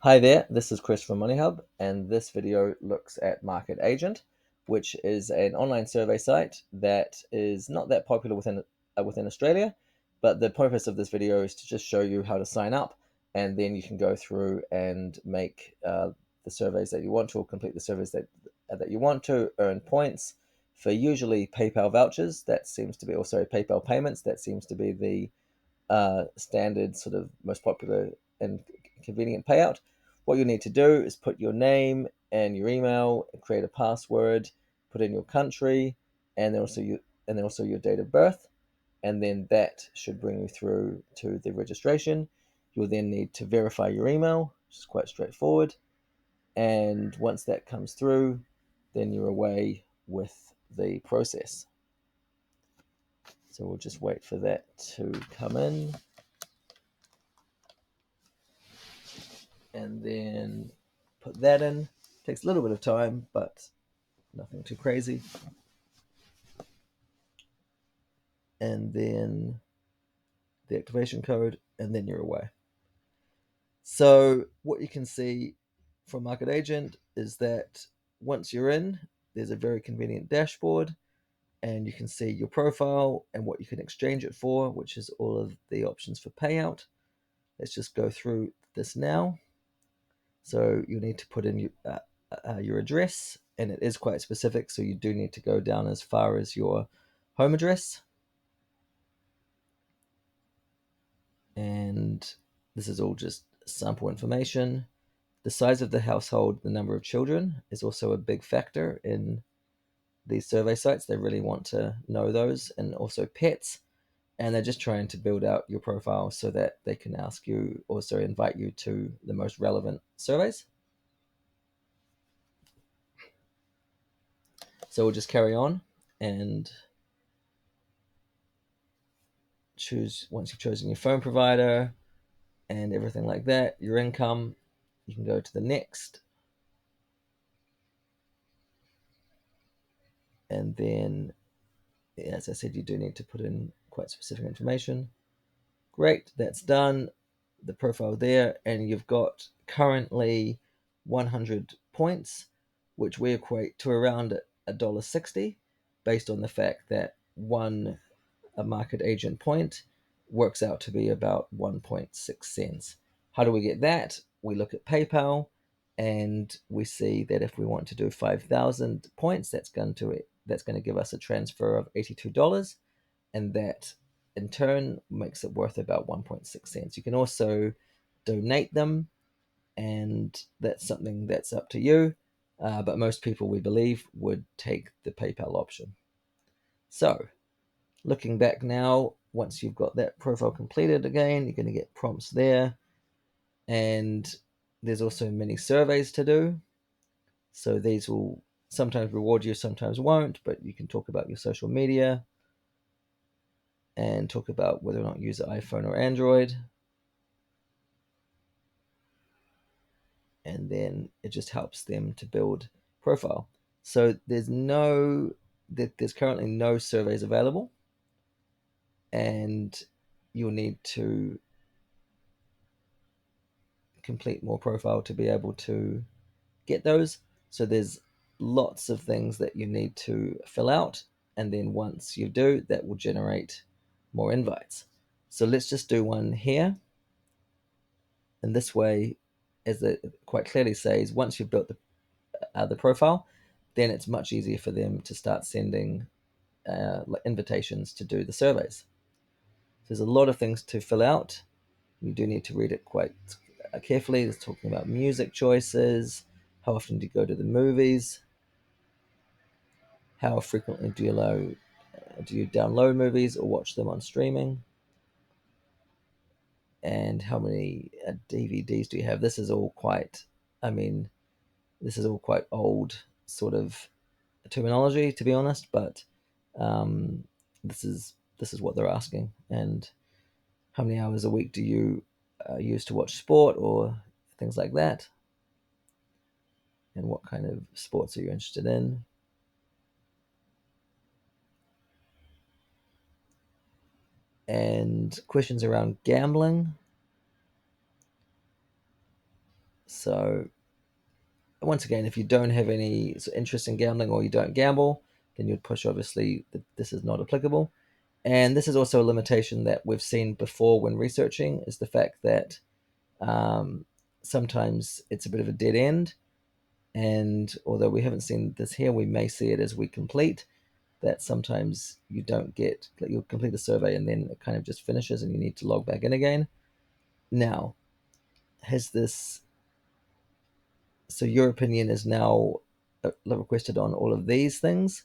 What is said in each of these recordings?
Hi there, this is Chris from MoneyHub, and this video looks at Market Agent, which is an online survey site that is not that popular within Australia, but the purpose of this video is to just show you how to sign up, and then you can go through and make the surveys that you want to, or complete the surveys that you want to, earn points for usually PayPal vouchers. That seems to be also PayPal payments. That seems to be the standard sort of most popular and convenient payout. What you need to do is put your name and your email, create a password, put in your country, and then also your date of birth, and then that should bring you through to the registration. You'll then need to verify your email, which is quite straightforward. And once that comes through, then you're away with the process. So we'll just wait for that to come in. And then put that in. Takes a little bit of time, but nothing too crazy. And then the activation code, and then you're away. So what you can see from Market Agent is that once you're in, there's a very convenient dashboard, and you can see your profile and what you can exchange it for, which is all of the options for payout. Let's just go through this now. So you need to put in your address, and it is quite specific, so you do need to go down as far as your home address. And this is all just sample information. The size of the household, the number of children, is also a big factor in these survey sites. They really want to know those, and also pets. And they're just trying to build out your profile so that they can ask you, also invite you to the most relevant surveys. So we'll just carry on and choose, once you've chosen your phone provider and everything like that, your income, you can go to the next. And then, as I said, you do need to put in quite specific information. Great, that's done. The profile there, and you've got currently 100 points, which we equate to around $1.60, based on the fact that a market agent point works out to be about 1.6 cents. How do we get that? We look at PayPal, and we see that if we want to do 5,000 points, that's going to give us a transfer of $82, and that in turn makes it worth about 1.6 cents. You can also donate them, and that's something that's up to you. But most people, we believe, would take the PayPal option. So, looking back now, once you've got that profile completed again, you're going to get prompts there. And there's also many surveys to do. So these will sometimes reward you, sometimes won't, but you can talk about your social media and talk about whether or not you use an iPhone or Android. And then it just helps them to build profile. So there's currently no surveys available, and you'll need to complete more profile to be able to get those. So there's lots of things that you need to fill out, and then once you do, that will generate more invites. So let's just do one here. And this way, as it quite clearly says, once you've built the profile, then it's much easier for them to start sending invitations to do the surveys. So there's a lot of things to fill out. You do need to read it quite carefully. It's talking about music choices, how often do you go to the movies, how frequently do you download movies or watch them on streaming, and how many DVDs do you have. I mean, this is all quite old sort of terminology, to be honest, but um, this is what they're asking. And how many hours a week do you use to watch sport or things like that, and what kind of sports are you interested in. And questions around gambling. So once again, if you don't have any interest in gambling or you don't gamble, then you'd push obviously that this is not applicable. And this is also a limitation that we've seen before when researching, is the fact that um, sometimes it's a bit of a dead end. And although we haven't seen this here, we may see it as we complete, that sometimes you don't get, like, you'll complete a survey and then it kind of just finishes and you need to log back in again. Now, has this, so your opinion is now requested on all of these things.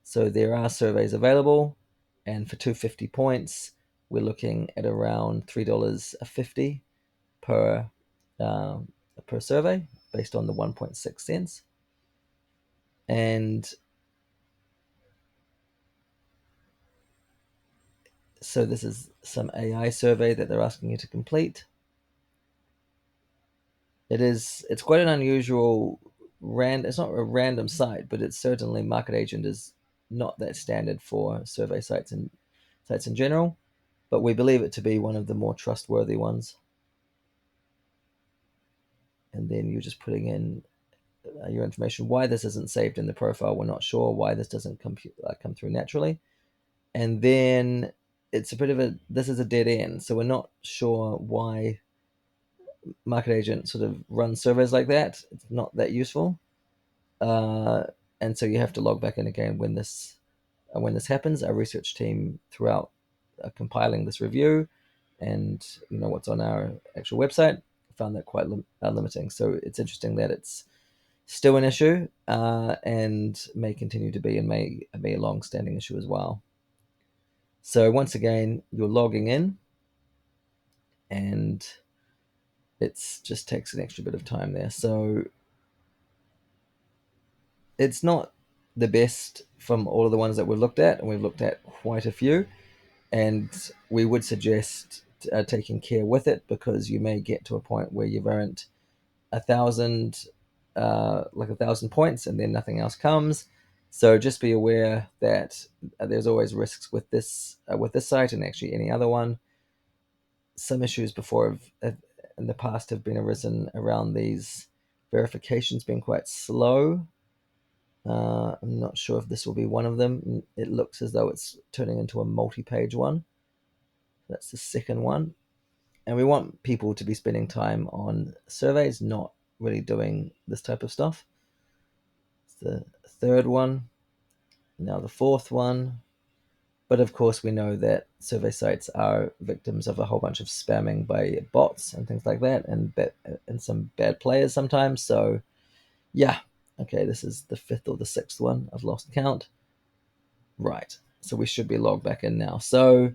So there are surveys available, and for 250 points, we're looking at around $3.50 per um, per survey, based on the 1.6 cents. And so this is some AI survey that they're asking you to complete. It's quite an unusual it's not a random site, but it's certainly, Market Agent is not that standard for survey sites and sites in general, but we believe it to be one of the more trustworthy ones. And then you're just putting in your information. Why this isn't saved in the profile, we're not sure. Why this doesn't come through naturally. And then it's a bit of this is a dead end, so we're not sure why Market Agent sort of runs surveys like that. It's not that useful, uh, and so you have to log back in again when this happens. Our research team throughout compiling this review, and what's on our actual website, found that quite limiting. So it's interesting that it's still an issue, and may continue to be, and may be a long-standing issue as well. So once again, you're logging in, and it's just takes an extra bit of time there. So it's not the best from all of the ones that we've looked at, and we've looked at quite a few, and we would suggest taking care with it, because you may get to a point where you've earned 1,000, like 1,000 points, and then nothing else comes. So just be aware that there's always risks with this site, and actually any other one. Some issues before in the past have been arisen around these verifications being quite slow. I'm not sure if this will be one of them. It looks as though it's turning into a multi-page one. That's the second one. And we want people to be spending time on surveys, not really doing this type of stuff. It's the third one. Now the fourth one. But of course, we know that survey sites are victims of a whole bunch of spamming by bots and things like that, and some bad players sometimes. So, yeah. Okay, this is the fifth or the sixth one. I've lost count. Right. So we should be logged back in now. So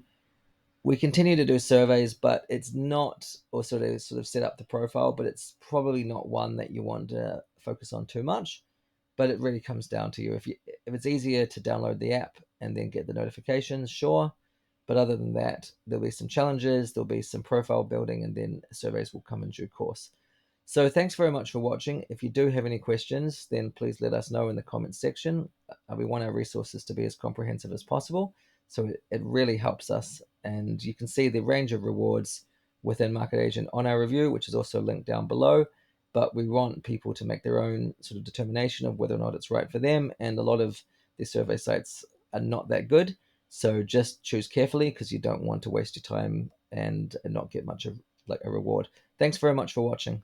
we continue to do surveys, but it's not, or sort of set up the profile, but it's probably not one that you want to focus on too much. But it really comes down to you. If it's easier to download the app and then get the notifications, sure. But other than that, there'll be some challenges, there'll be some profile building, and then surveys will come in due course. So thanks very much for watching. If you do have any questions, then please let us know in the comments section. We want our resources to be as comprehensive as possible, so it really helps us. And you can see the range of rewards within Market Agent on our review, which is also linked down below. But we want people to make their own sort of determination of whether or not it's right for them. And a lot of these survey sites are not that good. So just choose carefully, because you don't want to waste your time and not get much of like a reward. Thanks very much for watching.